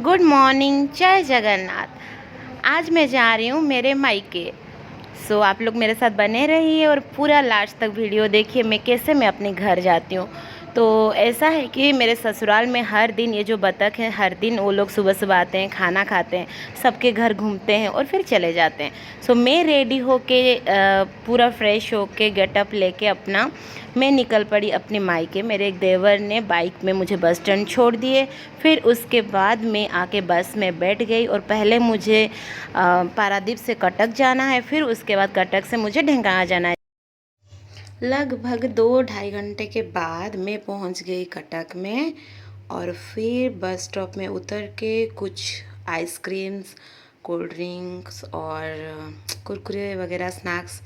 Good morning, जय जगन्नाथ। आज मैं जा रही हूँ मेरे मायके। आप लोग मेरे साथ बने रहिए और पूरा लास्ट तक वीडियो देखिए मैं कैसे मैं अपने घर जाती हूँ। तो ऐसा है कि मेरे ससुराल में हर दिन ये जो बतख हैं, हर दिन वो लोग सुबह सुबह आते हैं, खाना खाते हैं, सबके घर घूमते हैं और फिर चले जाते हैं। मैं रेडी होके पूरा फ्रेश होके गेटअप लेके अपना मैं निकल पड़ी अपने मायके। मेरे एक देवर ने बाइक में मुझे बस स्टैंड छोड़ दिए। फिर उसके बाद मैं आके बस में बैठ गई और पहले मुझे पारादीप से कटक जाना है, फिर उसके बाद कटक से मुझे ढेंकाना जाना है। लगभग 2-2.5 घंटे के बाद मैं पहुंच गई कटक में और फिर बस स्टॉप में उतर के कुछ आइसक्रीम्स, कोल्ड ड्रिंक्स और कुरकुरे वगैरह स्नैक्स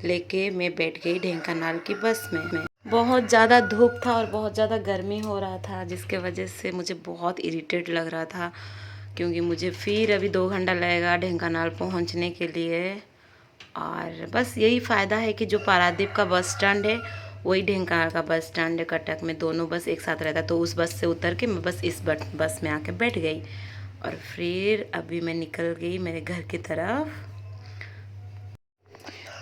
लेके मैं बैठ गई ढेंकानाल की बस में। बहुत ज़्यादा धूप था और बहुत ज़्यादा गर्मी हो रहा था, जिसके वजह से मुझे बहुत इरिटेट लग रहा था, क्योंकि मुझे फिर अभी 2 घंटा लगेगा ढेंकानाल पहुंचने के लिए। और बस यही फ़ायदा है कि जो पारादीप का बस स्टैंड है वही ढेंकानाल का बस स्टैंड है कटक में, दोनों बस एक साथ रहता। तो उस बस से उतर के मैं बस इस बस में आके बैठ गई और फिर अभी मैं निकल गई मेरे घर की तरफ।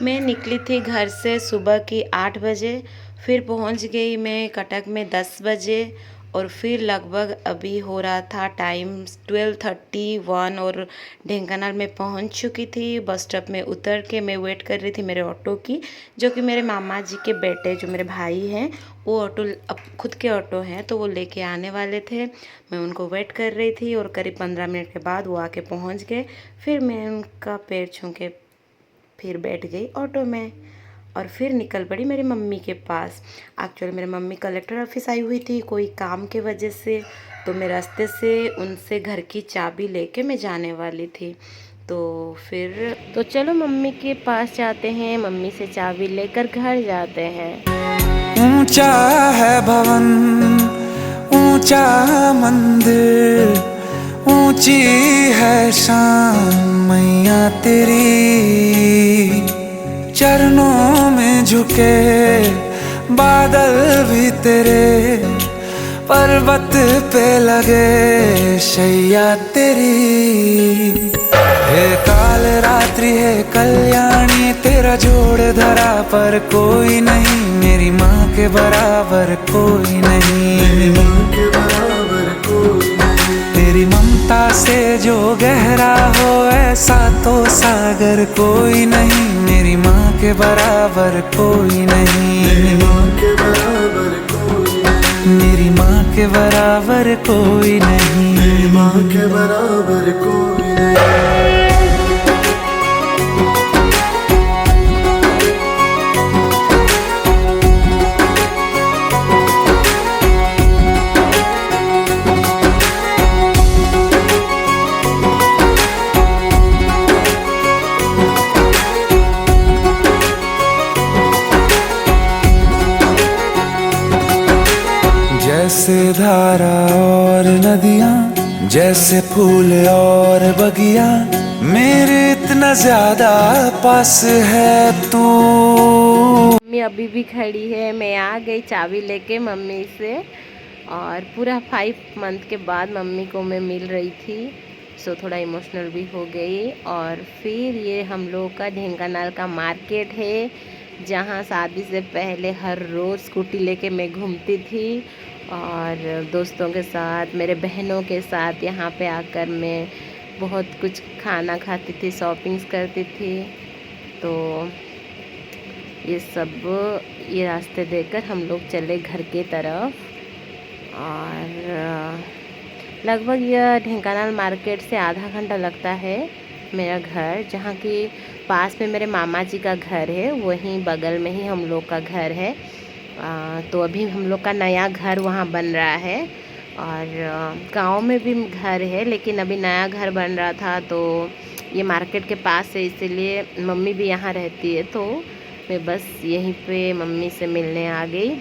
मैं निकली थी घर से सुबह की 8 बजे, फिर पहुंच गई मैं कटक में 10 बजे और फिर लगभग अभी हो रहा था टाइम 12:31 और ढेंकानाल में पहुंच चुकी थी। बस स्टॉप में उतर के मैं वेट कर रही थी मेरे ऑटो की, जो कि मेरे मामा जी के बेटे जो मेरे भाई हैं वो ऑटो अब खुद के ऑटो हैं तो वो लेके आने वाले थे। मैं उनको वेट कर रही थी और करीब 15 मिनट के बाद वो आके पहुँच गए। फिर मैं उनका पैर छू के फिर बैठ गई ऑटो में और फिर निकल पड़ी मेरी मम्मी के पास। एक्चुअली मेरी मम्मी कलेक्टर ऑफिस आई हुई थी कोई काम के वजह से, तो मैं रास्ते से उनसे घर की चाबी लेके मैं जाने वाली थी। तो चलो मम्मी के पास जाते हैं, मम्मी से चाबी लेकर घर जाते हैं। ऊंचा है भवन, ऊंचा मंदिर, ऊंची है शान मैया तेरी। चरणों में झुके बादल भी तेरे, पर्वत पे लगे शैया तेरी। हे काल रात्रि है कल्याणी, तेरा जोड़ धरा पर कोई नहीं, मेरी माँ के बराबर कोई नहीं, मेरी माँ के बराबर कोई नहीं। तेरी ममता से जो गहरा हो ऐसा तो सागर कोई नहीं, मेरी माँ के बराबर कोई नहीं, मेरी माँ के बराबर कोई नहीं, मेरी माँ के बराबर कोई नहीं, मेरी माँ के बराबर कोई नहीं। जैसे धारा और नदियाँ, जैसे फूल और बगिया, मेरे इतना ज्यादा पास है तू। मम्मी अभी भी खड़ी है, मैं आ गई चाबी लेके मम्मी से और पूरा 5 मंथ के बाद मम्मी को मैं मिल रही थी, थोड़ा इमोशनल भी हो गई। और फिर ये हम लोग का ढेंकानाल का मार्केट है, जहाँ शादी से पहले हर रोज़ स्कूटी लेके मैं घूमती थी और दोस्तों के साथ, मेरे बहनों के साथ यहाँ पे आकर मैं बहुत कुछ खाना खाती थी, शॉपिंग्स करती थी। तो ये रास्ते देखकर हम लोग चले घर की तरफ और लगभग यह ढेंकानाल मार्केट से आधा घंटा लगता है मेरा घर, जहाँ की पास में मेरे मामा जी का घर है, वहीं बगल में ही हम लोग का घर है। तो अभी हम लोग का नया घर वहाँ बन रहा है और गांव में भी घर है, लेकिन अभी नया घर बन रहा था तो ये मार्केट के पास है, इसीलिए मम्मी भी यहाँ रहती है, तो मैं बस यहीं पे मम्मी से मिलने आ गई।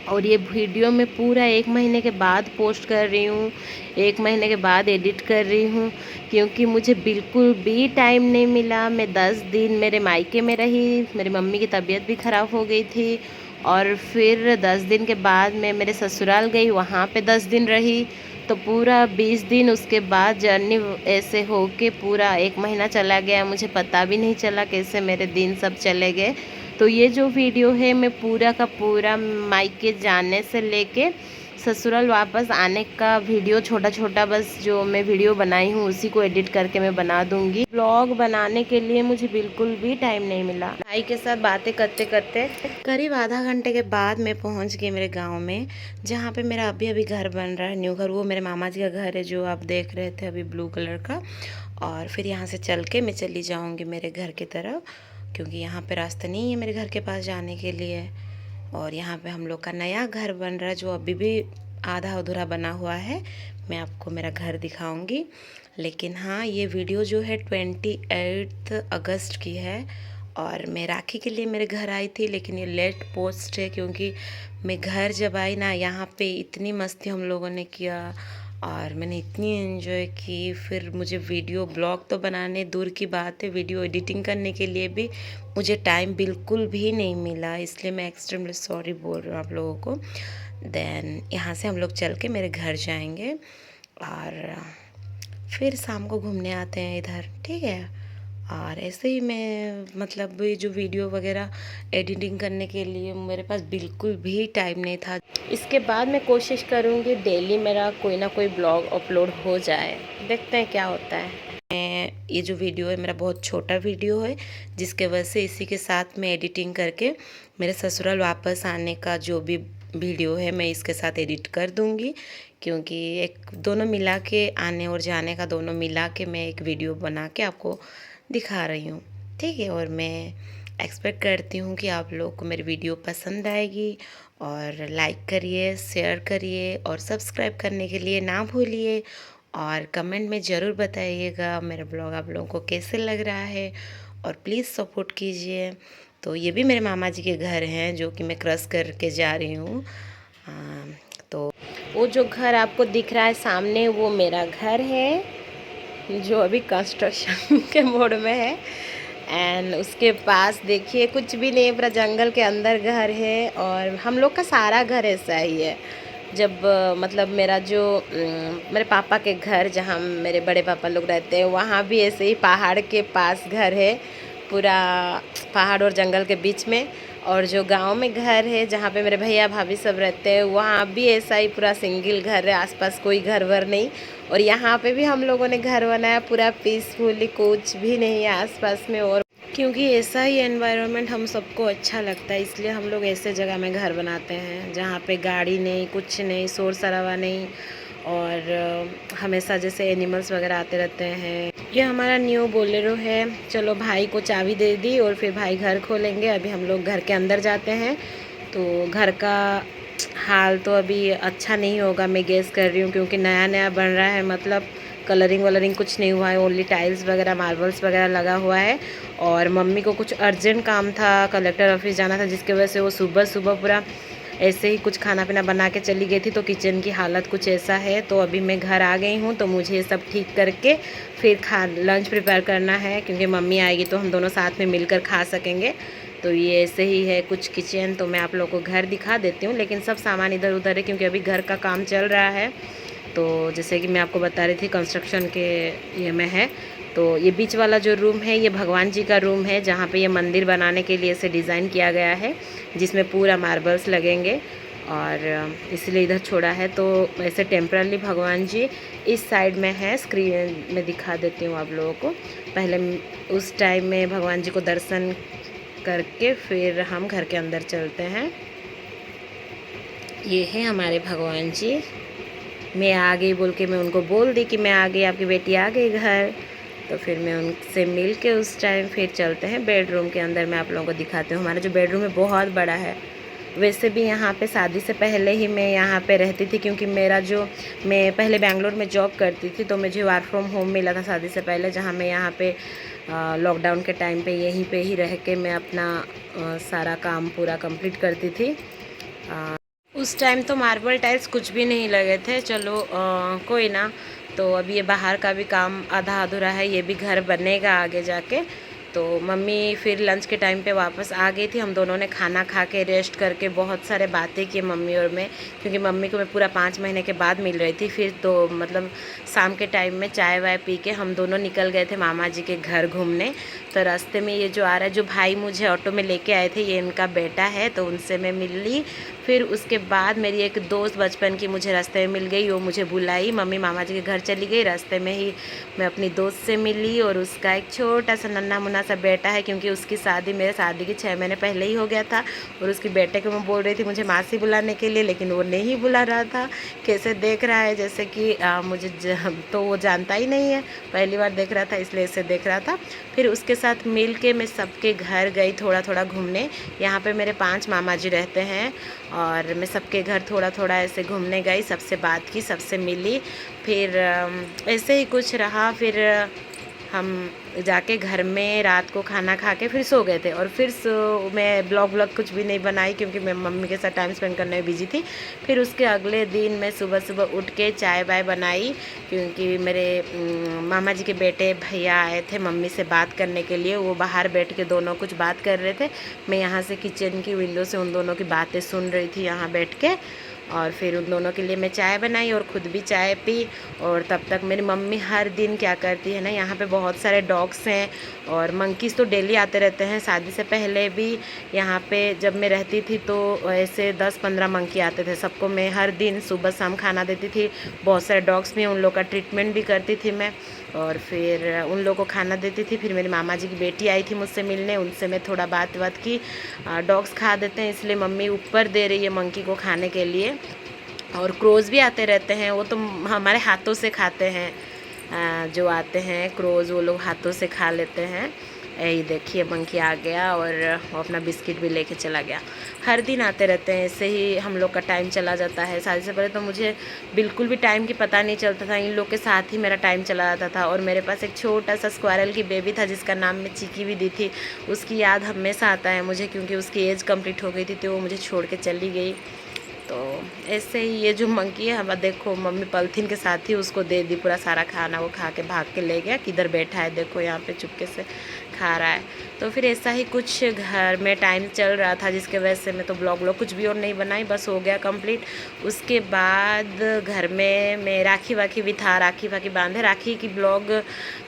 और ये वीडियो मैं पूरा 1 महीने के बाद पोस्ट कर रही हूँ, 1 महीने के बाद एडिट कर रही हूँ, क्योंकि मुझे बिल्कुल भी टाइम नहीं मिला। मैं 10 दिन मेरे मायके में रही, मेरी मम्मी की तबीयत भी ख़राब हो गई थी और फिर 10 दिन के बाद मैं मेरे ससुराल गई, वहाँ पे 10 दिन रही। तो पूरा 20 दिन उसके बाद जर्नी ऐसे हो के पूरा 1 महीना चला गया, मुझे पता भी नहीं चला कैसे मेरे दिन सब चले गए। तो ये जो वीडियो है मैं पूरा का पूरा मायके जाने से लेके ससुराल वापस आने का वीडियो छोटा छोटा बस जो मैं वीडियो बनाई हूँ उसी को एडिट करके मैं बना दूँगी। ब्लॉग बनाने के लिए मुझे बिल्कुल भी टाइम नहीं मिला। भाई के साथ बातें करते करते करीब आधा घंटे के बाद मैं पहुँच गई मेरे गाँव में, जहाँ पे मेरा अभी अभी घर बन रहा है, न्यू घर। वो मेरे मामा जी का घर है जो आप देख रहे थे अभी, ब्लू कलर का। और फिर यहाँ से चल के मैं चली जाऊँगी मेरे घर की तरफ, क्योंकि यहाँ पे रास्ता नहीं है मेरे घर के पास जाने के लिए। और यहाँ पे हम लोग का नया घर बन रहा है जो अभी भी आधा अधूरा बना हुआ है। मैं आपको मेरा घर दिखाऊंगी। लेकिन हाँ, ये वीडियो जो है 28 अगस्त की है और मैं राखी के लिए मेरे घर आई थी, लेकिन ये लेट पोस्ट है क्योंकि मैं घर जब आई ना, यहाँ पे इतनी मस्ती हम लोगों ने किया और मैंने इतनी एंजॉय की। फिर मुझे वीडियो ब्लॉग तो बनाने दूर की बात है, वीडियो एडिटिंग करने के लिए भी मुझे टाइम बिल्कुल भी नहीं मिला, इसलिए मैं एक्सट्रीमली सॉरी बोल रही हूँ आप लोगों को। देन यहाँ से हम लोग चल के मेरे घर जाएंगे और फिर शाम को घूमने आते हैं इधर, ठीक है। और ऐसे ही मैं मतलब ये जो वीडियो वगैरह एडिटिंग करने के लिए मेरे पास बिल्कुल भी टाइम नहीं था। इसके बाद मैं कोशिश करूँगी डेली मेरा कोई ना कोई ब्लॉग अपलोड हो जाए, देखते हैं क्या होता है। ये जो वीडियो है मेरा बहुत छोटा वीडियो है, जिसके वजह से इसी के साथ मैं एडिटिंग करके मेरे ससुराल वापस आने का जो भी वीडियो है मैं इसके साथ एडिट कर दूँगी, क्योंकि एक दोनों मिला के आने और जाने का दोनों मिला के मैं एक वीडियो बना के आपको दिखा रही हूँ, ठीक है। और मैं एक्सपेक्ट करती हूँ कि आप लोग को मेरी वीडियो पसंद आएगी, और लाइक करिए, शेयर करिए और सब्सक्राइब करने के लिए ना भूलिए। और कमेंट में ज़रूर बताइएगा मेरा ब्लॉग आप लोगों को कैसे लग रहा है, और प्लीज़ सपोर्ट कीजिए। तो ये भी मेरे मामा जी के घर हैं जो कि मैं क्रॉस करके जा रही हूँ। तो वो जो घर आपको दिख रहा है सामने, वो मेरा घर है जो अभी कंस्ट्रक्शन के मोड में है। एंड उसके पास देखिए कुछ भी नहीं, पूरा जंगल के अंदर घर है। और हम लोग का सारा घर ऐसा ही है। जब मतलब मेरा जो मेरे पापा के घर जहाँ मेरे बड़े पापा लोग रहते हैं, वहाँ भी ऐसे ही पहाड़ के पास घर है, पूरा पहाड़ और जंगल के बीच में। और जो गांव में घर है जहाँ पे मेरे भैया भाभी सब रहते हैं, वहाँ भी ऐसा ही पूरा सिंगल घर है, आसपास कोई घर वर नहीं। और यहाँ पे भी हम लोगों ने घर बनाया पूरा पीसफुली, कुछ भी नहीं है आसपास में। और क्योंकि ऐसा ही एनवायरनमेंट हम सबको अच्छा लगता है, इसलिए हम लोग ऐसे जगह में घर बनाते हैं जहाँ पे गाड़ी नहीं, कुछ नहीं, शोर शराबा नहीं। और हमेशा जैसे एनिमल्स वगैरह आते रहते हैं। ये हमारा न्यू बोलेरो है। चलो भाई को चाबी दे दी और फिर भाई घर खोलेंगे। अभी हम लोग घर के अंदर जाते हैं। तो घर का हाल तो अभी अच्छा नहीं होगा, मैं गेस कर रही हूँ, क्योंकि नया नया बन रहा है, मतलब कलरिंग वलरिंग कुछ नहीं हुआ है, ओनली टाइल्स वगैरह मार्बल्स वगैरह लगा हुआ है। और मम्मी को कुछ अर्जेंट काम था, कलेक्टर ऑफिस जाना था, जिसकी वजह से वो सुबह सुबह पूरा ऐसे ही कुछ खाना पीना बना के चली गई थी। तो किचन की हालत कुछ ऐसा है। तो अभी मैं घर आ गई हूँ, तो मुझे ये सब ठीक करके फिर लंच प्रिपेयर करना है, क्योंकि मम्मी आएगी तो हम दोनों साथ में मिलकर खा सकेंगे। तो ये ऐसे ही है कुछ किचन। तो मैं आप लोगों को घर दिखा देती हूँ, लेकिन सब सामान इधर उधर है क्योंकि अभी घर का काम चल रहा है। तो जैसे कि मैं आपको बता रही थी कंस्ट्रक्शन के ये में है। तो ये बीच वाला जो रूम है ये भगवान जी का रूम है, जहाँ पे ये मंदिर बनाने के लिए इसे डिज़ाइन किया गया है, जिसमें पूरा मार्बल्स लगेंगे, और इसलिए इधर छोड़ा है। तो ऐसे टेम्परली भगवान जी इस साइड में है। स्क्रीन में दिखा देती हूँ आप लोगों को। पहले उस टाइम में भगवान जी को दर्शन करके फिर हम घर के अंदर चलते हैं। ये है हमारे भगवान जी। मैं आ गई बोल के मैं उनको बोल दी कि मैं आ गई, आपकी बेटी आ गई घर। तो फिर मैं उनसे मिल के उस टाइम फिर चलते हैं बेडरूम के अंदर। मैं आप लोगों को दिखाती हूँ। हमारा जो बेडरूम है बहुत बड़ा है। वैसे भी यहाँ पे शादी से पहले ही मैं यहाँ पे रहती थी, क्योंकि मैं पहले बेंगलोर में जॉब करती थी, तो मुझे वर्क फ्रॉम होम मिला था शादी से पहले, जहाँ मैं यहाँ पे लॉकडाउन के टाइम पे यहीं पे ही रह के मैं अपना सारा काम पूरा कंप्लीट करती थी। उस टाइम तो मार्बल टाइल्स कुछ भी नहीं लगे थे। चलो कोई ना। तो अभी ये बाहर का भी काम आधा अधूरा है, ये भी घर बनेगा आगे जाके। तो तो मम्मी फिर लंच के टाइम पे वापस आ गई थी। हम दोनों ने खाना खा के रेस्ट करके बहुत सारे बातें की मम्मी और मैं, क्योंकि मम्मी को मैं पूरा 5 महीने के बाद मिल रही थी। फिर तो मतलब शाम के टाइम में चाय वाय पी के हम दोनों निकल गए थे मामा जी के घर घूमने। तो रास्ते में ये जो आ रहा है, जो भाई मुझे ऑटो में लेके आए थे, ये इनका बेटा है, तो उनसे मैं मिल ली। फिर उसके बाद मेरी एक दोस्त बचपन की मुझे रास्ते में मिल गई, वो मुझे बुलाई। मम्मी मामा जी के घर चली गई, रास्ते में ही मैं अपनी दोस्त से मिली और उसका एक छोटा सा नन्हा मुन्ना सा बेटा है, क्योंकि उसकी शादी मेरे शादी के 6 महीने पहले ही हो गया था। और उसकी बेटे को मैं बोल रही थी मुझे मासी बुलाने के लिए, लेकिन वो नहीं बुला रहा था। कैसे देख रहा है जैसे कि मुझे तो वो जानता ही नहीं है, पहली बार देख रहा था इसलिए इसे देख रहा था। फिर उसके साथ मिल के मैं सबके घर गई थोड़ा थोड़ा घूमने। यहाँ पे मेरे 5 मामा जी रहते हैं और मैं सबके घर थोड़ा थोड़ा ऐसे घूमने गई, सबसे बात की, सबसे मिली। फिर ऐसे ही कुछ रहा। फिर हम जाके घर में रात को खाना खा के फिर सो गए थे। और फिर मैं ब्लॉग कुछ भी नहीं बनाई, क्योंकि मैं मम्मी के साथ टाइम स्पेंड करने में बिजी थी। फिर उसके अगले दिन मैं सुबह सुबह उठ के चाय वाय बनाई, क्योंकि मेरे मामा जी के बेटे भैया आए थे मम्मी से बात करने के लिए। वो बाहर बैठ के दोनों कुछ बात कर रहे थे, मैं यहाँ से किचन की विंडो से उन दोनों की बातें सुन रही थी यहाँ बैठ के। और फिर उन दोनों के लिए मैं चाय बनाई और ख़ुद भी चाय पी। और तब तक मेरी मम्मी हर दिन क्या करती है ना, यहाँ पे बहुत सारे डॉग्स हैं और मंकीज़ तो डेली आते रहते हैं। शादी से पहले भी यहाँ पे जब मैं रहती थी तो ऐसे 10-15 मंकी आते थे। सबको मैं हर दिन सुबह शाम खाना देती थी। बहुत सारे डॉग्स भी, उन लोग का ट्रीटमेंट भी करती थी मैं, और फिर उन लोगों को खाना देती थी। फिर मेरी मामा जी की बेटी आई थी मुझसे मिलने, उनसे मैं थोड़ा बात की। डॉग्स खा देते हैं इसलिए मम्मी ऊपर दे रही है मंकी को खाने के लिए। और क्रोज़ भी आते रहते हैं, वो तो हमारे हाथों से खाते हैं। जो आते हैं क्रोज़ वो लोग हाथों से खा लेते हैं। यही देखिए मंकी आ गया और वो अपना बिस्किट भी लेके चला गया। हर दिन आते रहते हैं, ऐसे ही हम लोग का टाइम चला जाता है। शादी से पहले तो मुझे बिल्कुल भी टाइम की पता नहीं चलता था, इन लोग के साथ ही मेरा टाइम चला जाता था। और मेरे पास एक छोटा सा स्क्वायरल की बेबी था जिसका नाम मैं चीकी भी दी थी। उसकी याद हमेशा आता है मुझे, क्योंकि उसकी एज कंप्लीट हो गई थी तो वो मुझे छोड़ के चली गई। तो ऐसे ही ये जो मंकी है, हम देखो मम्मी पॉलिथीन के साथ ही उसको दे दी पूरा सारा खाना। वो खा के भाग के ले गया, किधर बैठा है देखो यहाँ पे चुपके से खा रहा है। तो फिर ऐसा ही कुछ घर में टाइम चल रहा था, जिसके वजह से मैं तो ब्लॉग कुछ भी और नहीं बनाई, बस हो गया कंप्लीट। उसके बाद घर में मैं राखी वाखी भी था, राखी वाखी बांधे। राखी की ब्लॉग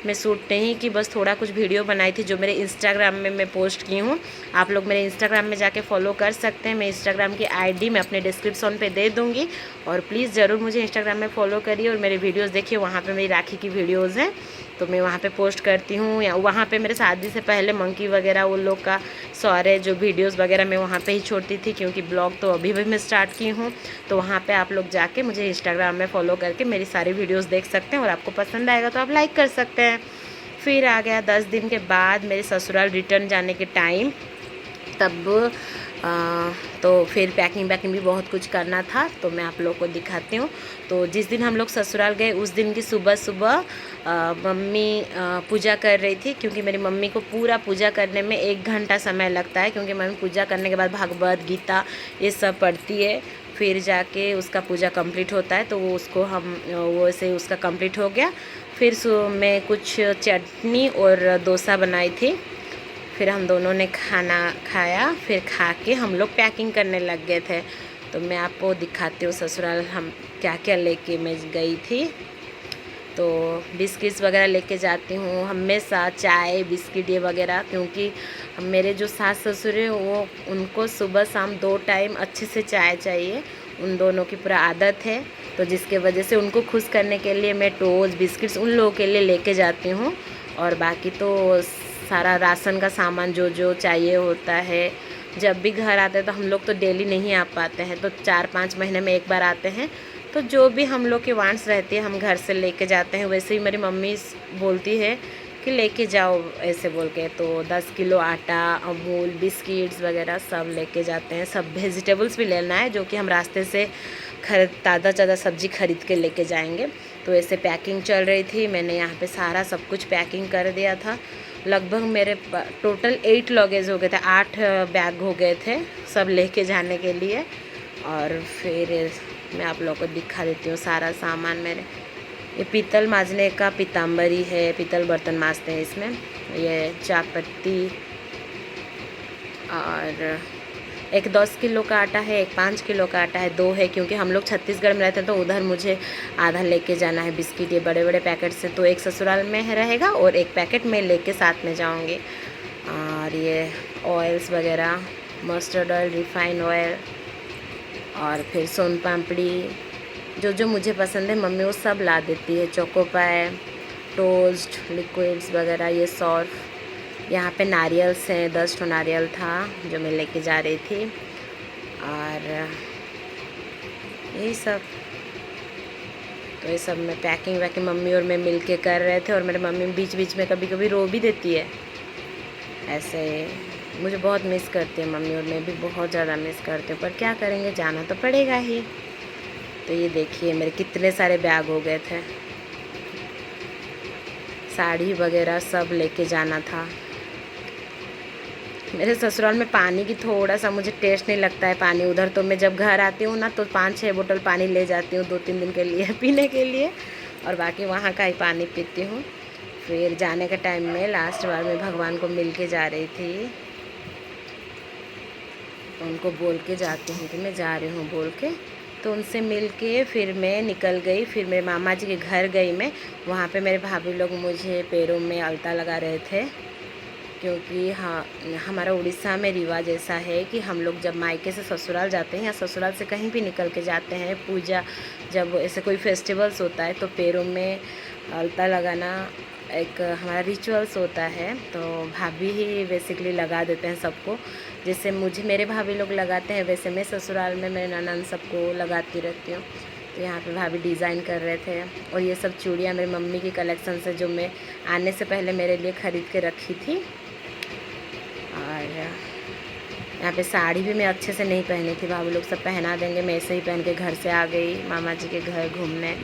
में शूट नहीं की, बस थोड़ा कुछ वीडियो बनाई थी जो मेरे इंस्टाग्राम में मैं पोस्ट की हूँ। आप लोग मेरे इंस्टाग्राम में जाके फॉलो कर सकते हैं। मैं इंस्टाग्राम की ID मैं अपने डिस्क्रिप्शन पे दे दूँगी, और प्लीज़ ज़रूर मुझे इंस्टाग्राम में फॉलो करिए और मेरे वीडियोज़ देखिए। वहाँ पे मेरी राखी की वीडियोज़ हैं तो मैं वहाँ पे पोस्ट करती हूँ। या वहाँ पे मेरे शादी से पहले मंकी वगैरह वो लोग का सारे जो वीडियोस वगैरह मैं वहाँ पे ही छोड़ती थी, क्योंकि ब्लॉग तो अभी भी मैं स्टार्ट की हूँ। तो वहाँ पे आप लोग जाके मुझे इंस्टाग्राम में फॉलो करके मेरी सारी वीडियोस देख सकते हैं, और आपको पसंद आएगा तो आप लाइक कर सकते हैं। फिर आ गया 10 दिन के बाद मेरे ससुराल रिटर्न जाने के टाइम। तब तो फिर पैकिंग भी बहुत कुछ करना था, तो मैं आप लोग को दिखाती हूँ। तो जिस दिन हम लोग ससुराल गए उस दिन की सुबह सुबह मम्मी पूजा कर रही थी, क्योंकि मेरी मम्मी को पूरा पूजा करने में 1 घंटा समय लगता है, क्योंकि मम्मी पूजा करने के बाद भागवत गीता ये सब पढ़ती है, फिर जाके उसका पूजा कंप्लीट होता है। तो वो उसको वो ऐसे उसका कंप्लीट हो गया। फिर मैं कुछ चटनी और डोसा बनाई थी, फिर हम दोनों ने खाना खाया, फिर खा के हम लोग पैकिंग करने लग गए थे। तो मैं आपको दिखाती हूँ ससुराल हम क्या क्या लेके मैं गई थी। तो बिस्किट्स वगैरह लेके जाती हूँ हमेशा, चाय बिस्किट ये वगैरह, क्योंकि मेरे जो सास ससुर हैं वो उनको सुबह शाम 2 टाइम अच्छे से चाय चाहिए, उन दोनों की पूरा आदत है। तो जिसके वजह से उनको खुश करने के लिए मैं टोस्ट बिस्किट्स उन लोगों के लिए लेके जाती हूँ। और बाकी तो सारा राशन का सामान जो जो चाहिए होता है। जब भी घर आते हैं तो हम लोग तो डेली नहीं आ पाते हैं, तो 4-5 महीने में एक बार आते हैं। तो जो भी हम लोग की वांट्स रहती है हम घर से लेके जाते हैं। वैसे ही मेरी मम्मी बोलती है कि लेके जाओ ऐसे बोल के, तो 10 किलो आटा, अमूल, बिस्किट्स वगैरह सब लेके जाते हैं। सब वेजिटेबल्स भी लेना है जो कि हम रास्ते से ताज़ा सब्ज़ी खरीद के लेके जाएंगे। तो ऐसे पैकिंग चल रही थी, मैंने यहाँ पे सारा सब कुछ पैकिंग कर दिया था। लगभग मेरे टोटल 8 लगेज हो गए थे, 8 बैग हो गए थे सब लेके जाने के लिए। और फिर मैं आप लोगों को दिखा देती हूँ सारा सामान मेरे। ये पीतल माजने का पीताम्बरी है, पीतल बर्तन माजते हैं इसमें। ये चापत्ती और एक 10 किलो का आटा है, एक 5 किलो का आटा है, 2 है क्योंकि हम लोग छत्तीसगढ़ में रहते हैं तो उधर मुझे आधा लेके जाना है बिस्किट, ये बड़े बड़े पैकेट से। तो एक ससुराल में रहेगा और एक पैकेट में लेके साथ में जाऊंगी। और ये ऑयल्स वगैरह, मस्टर्ड ऑयल, रिफाइन ऑयल और फिर सोन पापड़ी, जो जो मुझे पसंद है मम्मी वो सब ला देती है। चोको पाए, टोस्ट, लिक्विड्स वगैरह, ये सौर्फ। यहाँ पे नारियल्स हैं, 10 ठो नारियल था जो मैं लेके जा रही थी। और यही सब, तो ये सब मैं पैकिंग वैकिंग मम्मी और मैं मिल के कर रहे थे। और मेरे मम्मी बीच बीच में कभी कभी रो भी देती है। ऐसे मुझे बहुत मिस करती है मम्मी और मैं भी बहुत ज़्यादा मिस करती हूँ, पर क्या करेंगे, जाना तो पड़ेगा ही। तो ये देखिए मेरे कितने सारे बैग हो गए थे, साड़ी वगैरह सब लेके जाना था। मेरे ससुराल में पानी की थोड़ा सा मुझे टेस्ट नहीं लगता है पानी। उधर तो मैं जब घर आती हूँ ना तो 5-6 बोतल पानी ले जाती हूँ 2-3 दिन के लिए पीने के लिए, और बाकी वहाँ का ही पानी पीती हूँ। फिर जाने के टाइम में लास्ट बार मैं भगवान को मिल के जा रही थी, तो उनको बोल के जाती हूँ कि मैं जा रही हूँ बोल के। तो उनसे मिल के फिर मैं निकल गई। फिर मेरे मामा जी के घर गई मैं। वहाँ पे मेरे भाभी लोग मुझे पैरों में अलता लगा रहे थे, क्योंकि हाँ हमारा उड़ीसा में रिवाज ऐसा है कि हम लोग जब मायके से ससुराल जाते हैं या ससुराल से कहीं भी निकल के जाते हैं, पूजा जब ऐसे कोई फेस्टिवल्स होता है तो पैरों में अलता लगाना एक हमारा रिचुअल्स होता है। तो भाभी ही बेसिकली लगा देते हैं सबको, जैसे मुझे मेरे भाभी लोग लगाते हैं वैसे मैं ससुराल में मेरे ननद सबको लगाती रहती हूँ। तो यहाँ पे भाभी डिज़ाइन कर रहे थे। और ये सब चूड़ियाँ मेरी मम्मी की कलेक्शन से जो मैं आने से पहले मेरे लिए ख़रीद के रखी थी। और यहाँ पे साड़ी भी मैं अच्छे से नहीं पहनी थी, भाभी लोग सब पहना देंगे, मैं ऐसे ही पहन के घर से आ गई मामा जी के घर घूमने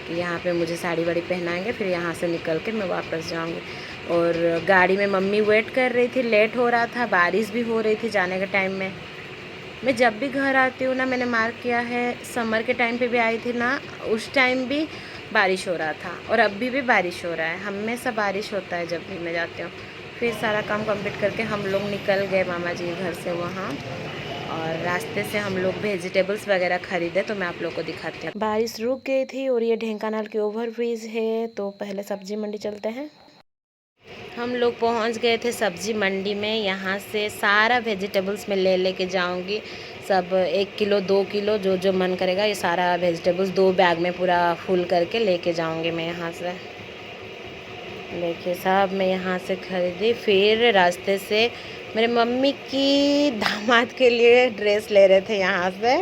कि यहाँ पे मुझे साड़ी वाड़ी पहनाएंगे, फिर यहाँ से निकल के मैं वापस जाऊँगी। और गाड़ी में मम्मी वेट कर रही थी, लेट हो रहा था, बारिश भी हो रही थी जाने के टाइम में। मैं जब भी घर आती हूँ ना, मैंने मार्क किया है, समर के टाइम पे भी आई थी ना, उस टाइम भी बारिश हो रहा था और अभी भी बारिश हो रहा है। हमेशा बारिश होता है जब भी मैं जाती हूँ। फिर सारा काम कंप्लीट करके हम लोग निकल गए मामा जी के घर से वहाँ, और रास्ते से हम लोग वेजिटेबल्स वगैरह ख़रीदे, तो मैं आप लोग को दिखाती हूँ। बारिश रुक गई थी और ये ढेंकानाल की ओवर ब्रिज है। तो पहले सब्जी मंडी चलते हैं। हम लोग पहुंच गए थे सब्जी मंडी में। यहाँ से सारा वेजिटेबल्स मैं लेके जाऊंगी, सब 1 किलो 2 किलो जो जो मन करेगा, ये सारा वेजिटेबल्स 2 बैग में पूरा फुल करके लेके जाऊंगी मैं यहाँ से। देखिए सब मैं यहाँ से खरीदी। फिर रास्ते से मेरे मम्मी की दामाद के लिए ड्रेस ले रहे थे यहाँ से,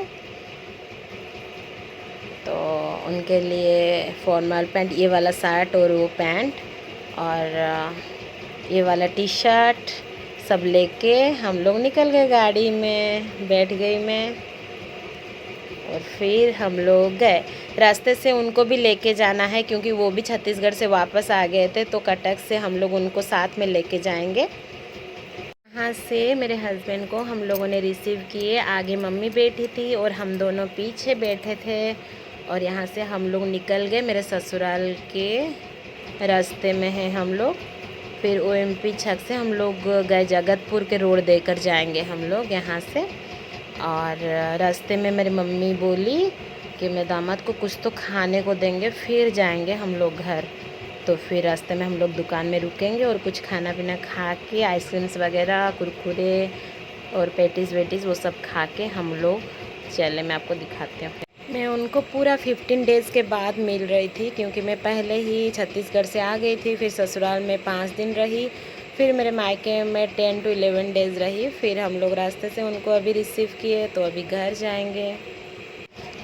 तो उनके लिए फॉर्मल पैंट, ये वाला शर्ट और वो पैंट और ये वाला टी शर्ट सब लेके हम लोग निकल गए। गाड़ी में बैठ गई मैं और फिर हम लोग गए। रास्ते से उनको भी लेके जाना है क्योंकि वो भी छत्तीसगढ़ से वापस आ गए थे, तो कटक से हम लोग उनको साथ में लेके जाएंगे। यहाँ से मेरे हस्बैंड को हम लोगों ने रिसीव किए, आगे मम्मी बैठी थी और हम दोनों पीछे बैठे थे। और यहाँ से हम लोग निकल गए, मेरे ससुराल के रास्ते में हैं हम लोग। फिर OMP छक से हम लोग गए, जगतपुर के रोड देकर जाएंगे हम लोग यहाँ से। और रास्ते में मेरी मम्मी बोली कि मैं दामाद को कुछ तो खाने को देंगे, फिर जाएंगे हम लोग घर। तो फिर रास्ते में हम लोग दुकान में रुकेंगे और कुछ खाना पीना खा के, आइसक्रीम्स वगैरह, कुरकुरे और पेटीज़ वेटीज़ वो सब खा के हम लोग चले। मैं आपको दिखाती हूँ। मैं उनको पूरा 15 डेज़ के बाद मिल रही थी क्योंकि मैं पहले ही छत्तीसगढ़ से आ गई थी। फिर ससुराल में 5 दिन रही, फिर मेरे मायके में 10 to 11 डेज़ रही। फिर हम लोग रास्ते से उनको अभी रिसीव किए, तो अभी घर जाएंगे।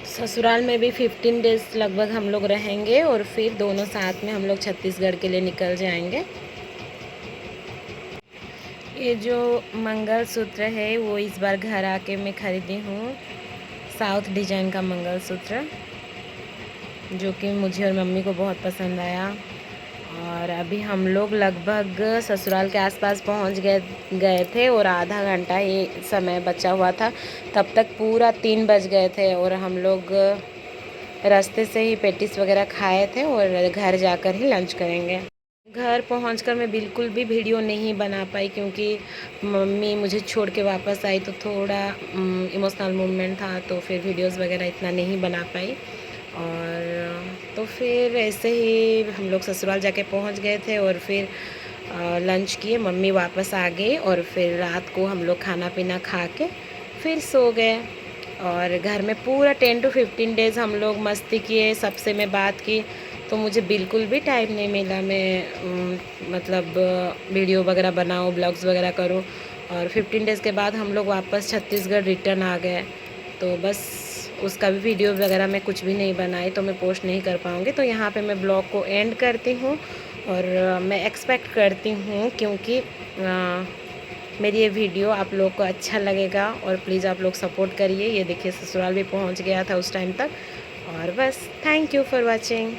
ससुराल में भी 15 डेज़ लगभग हम लोग रहेंगे और फिर दोनों साथ में हम लोग छत्तीसगढ़ के लिए निकल जाएंगे। ये जो मंगलसूत्र है वो इस बार घर आके मैं ख़रीदी हूँ, साउथ डिजाइन का मंगलसूत्र, जो कि मुझे और मम्मी को बहुत पसंद आया। और अभी हम लोग लगभग ससुराल के आसपास पहुंच गए थे और आधा घंटा ही समय बचा हुआ था, तब तक पूरा 3 बज गए थे। और हम लोग रास्ते से ही पेटिस वगैरह खाए थे और घर जाकर ही लंच करेंगे। घर पहुंचकर मैं बिल्कुल भी वीडियो नहीं बना पाई क्योंकि मम्मी मुझे छोड़ के वापस आई, तो थोड़ा इमोशनल मोमेंट था, तो फिर वीडियोस वगैरह इतना नहीं बना पाई। और तो फिर ऐसे ही हम लोग ससुराल जाके पहुंच गए थे और फिर लंच किए, मम्मी वापस आ गई और फिर रात को हम लोग खाना पीना खा के फिर सो गए। और घर में पूरा 10 to 15 डेज़ हम लोग मस्ती किए, सबसे मैं बात की, तो मुझे बिल्कुल भी टाइम नहीं मिला मैं मतलब वीडियो वगैरह बनाऊँ, ब्लॉग्स वगैरह करूँ। और 15 डेज़ के बाद हम लोग वापस छत्तीसगढ़ रिटर्न आ गए, तो बस उसका भी वीडियो वगैरह मैं कुछ भी नहीं बनाई, तो मैं पोस्ट नहीं कर पाऊँगी। तो यहाँ पे मैं ब्लॉग को एंड करती हूँ और मैं एक्सपेक्ट करती हूँ क्योंकि मेरी ये वीडियो आप लोग को अच्छा लगेगा और प्लीज़ आप लोग सपोर्ट करिए। ये देखिए ससुराल भी पहुँच गया था उस टाइम तक। और बस थैंक यू फॉर वॉचिंग।